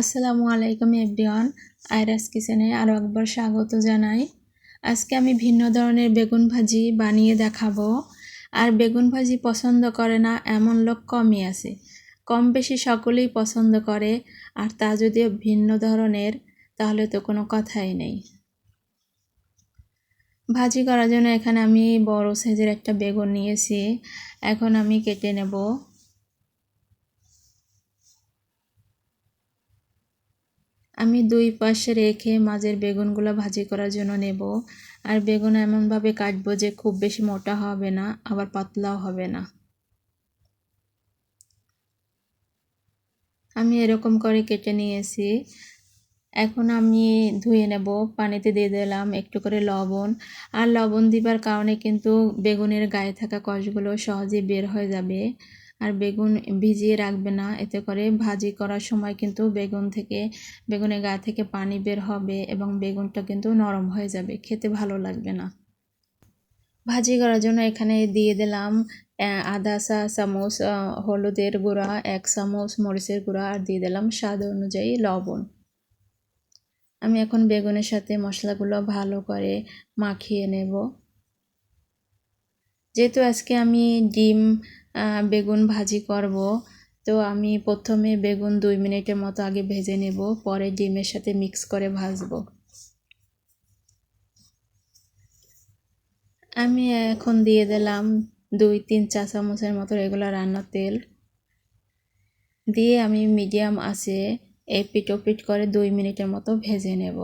আসসালামু আলাইকুম এভরিওয়ান। আয়রাস কিচেনে আরও একবার স্বাগত জানাই। আজকে আমি ভিন্ন ধরনের বেগুন ভাজি বানিয়ে দেখাবো। আর বেগুন ভাজি পছন্দ করে না এমন লোক কমই আছে, কম বেশি সকলেই পছন্দ করে। আর তা যদি ভিন্ন ধরনের, তাহলে তো কোনো কথাই নেই। ভাজি করার জন্য এখানে আমি বড় সাইজের একটা বেগুন নিয়েছি। এখন আমি কেটে নেব। আমি দুই পাশে রেখে মাঝের বেগুনগুলো ভাজি করার জন্য নেব। আর বেগুন এমনভাবে কাটবো যে খুব বেশি মোটা হবে না, আবার পাতলাও হবে না। আমি এরকম করে কেটে নিয়েছি। এখন আমি ধুয়ে নেব। পানিতে দিয়ে দিলাম একটু করে লবণ। আর লবণ দিবার কারণে কিন্তু বেগুনের গায়ে থাকা কষগুলো সহজেই বের হয়ে যাবে। আর বেগুন ভিজিয়ে রাখবে না, এতে করে ভাজি করার সময় কিন্তু বেগুনের গা থেকে পানি বের হবে এবং বেগুনটা কিন্তু নরম হয়ে যাবে, খেতে ভালো লাগবে না। ভাজি করার জন্য এখানে দিয়ে দিলাম আধা চা চামচ হলুদের গুঁড়া, 1 চামচ মরিচের গুঁড়া, আর দিয়ে দিলাম স্বাদ অনুযায়ী লবণ। আমি এখন বেগুনের সাথে মশলাগুলো ভালো করে মাখিয়ে নেব। যেহেতু আজকে আমি ডিম বেগুন ভাজি করব, তো আমি প্রথমে বেগুন 2 মিনিটের মতো আগে ভেজে নেব, পরে ডিমের সাথে মিক্স করে ভাজবো। আমি এখন দিয়ে দিলাম 2-3 চা চামচের মতো রেগুলার রান্নার তেল দিয়ে আমি মিডিয়াম আঁচে এপিট ওপিট করে 2 মিনিটের মতো ভেজে নেব।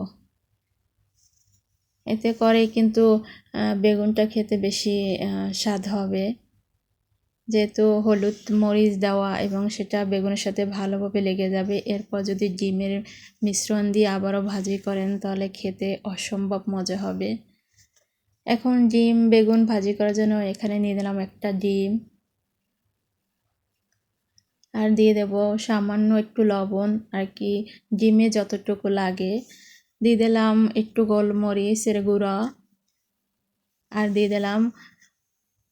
এতে করে কিন্তু বেগুনটা খেতে বেশি স্বাদ হবে, যেহেতু হলুদ মরিচ দেওয়া এবং সেটা বেগুনের সাথে ভালোভাবে লেগে যাবে। এরপর যদি ডিমের মিশ্রণ দিয়ে আবারও ভাজি করেন তাহলে খেতে অসম্ভব মজা হবে। এখন ডিম বেগুন ভাজি করার জন্য এখানে নিয়ে দিলাম একটা ডিম, আর দিয়ে দেব সামান্য একটু লবণ, আর কি ডিমে যতটুকু লাগে। দিয়ে দিলাম একটু গোলমরিচের গুঁড়া, আর দিয়ে দিলাম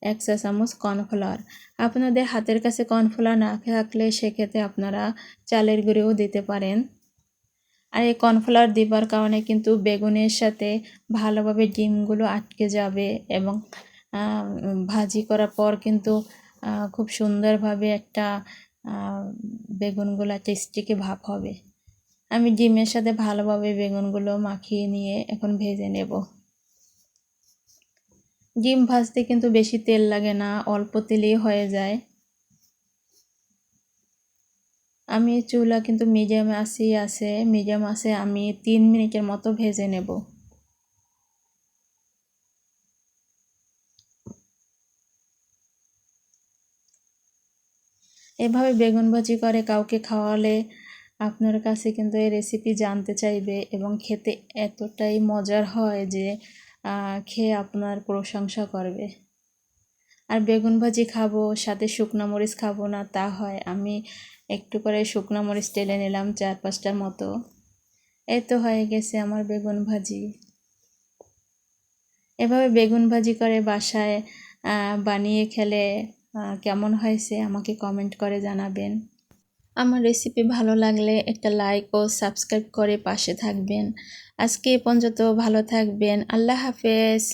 1 চা চামচ কর্নফ্লাওয়ার। আপনাদের হাতের কাছে কর্নফ্লাওয়ার না থাকলে সেক্ষেত্রে আপনারা চালের গুঁড়োও দিতে পারেন। আর এই কর্নফ্লাওয়ার দিবার কারণে কিন্তু বেগুনের সাথে ভালোভাবে ডিমগুলো আটকে যাবে এবং ভাজি করার পর কিন্তু খুব সুন্দরভাবে একটা বেগুনগুলো টেস্টিকে ভাব হবে। আমি ডিমের সাথে ভালোভাবে বেগুনগুলো মাখিয়ে নিয়ে এখন ভেজে নেব। ডিম ভাজতে কিন্তু বেশি তেল লাগে না, অল্প তেলেই হয়ে যায়। আমি চুলা কিন্তু মিডিয়াম আঁচেই আছে, মিডিয়াম আঁচে আমি 3 মিনিটের মতো ভেজে নেব। এভাবে বেগুন ভাজি করে কাউকে খাওয়ালে আপনার কাছে কিন্তু এই রেসিপি জানতে চাইবে এবং খেতে এতটাই মজার হয় যে খেয়ে আপনার প্রশংসা করবে। আর বেগুন ভাজি খাবো সাথে শুকনো মরিচ খাবো না তা হয়, আমি একটু করে শুকনো মরিচ টেলে নিলাম 4-5টার মতো। এই তো হয়ে গেছে আমার বেগুন ভাজি। এভাবে বেগুন ভাজি করে বাসায় বানিয়ে খেলে কেমন হয়েছে আমাকে কমেন্ট করে জানাবেন। আমার রেসিপি ভালো লাগলে একটা লাইক ও সাবস্ক্রাইব করে পাশে থাকবেন। আজকে এ পর্যন্ত ভালো থাকবেন। আল্লাহ হাফেজ।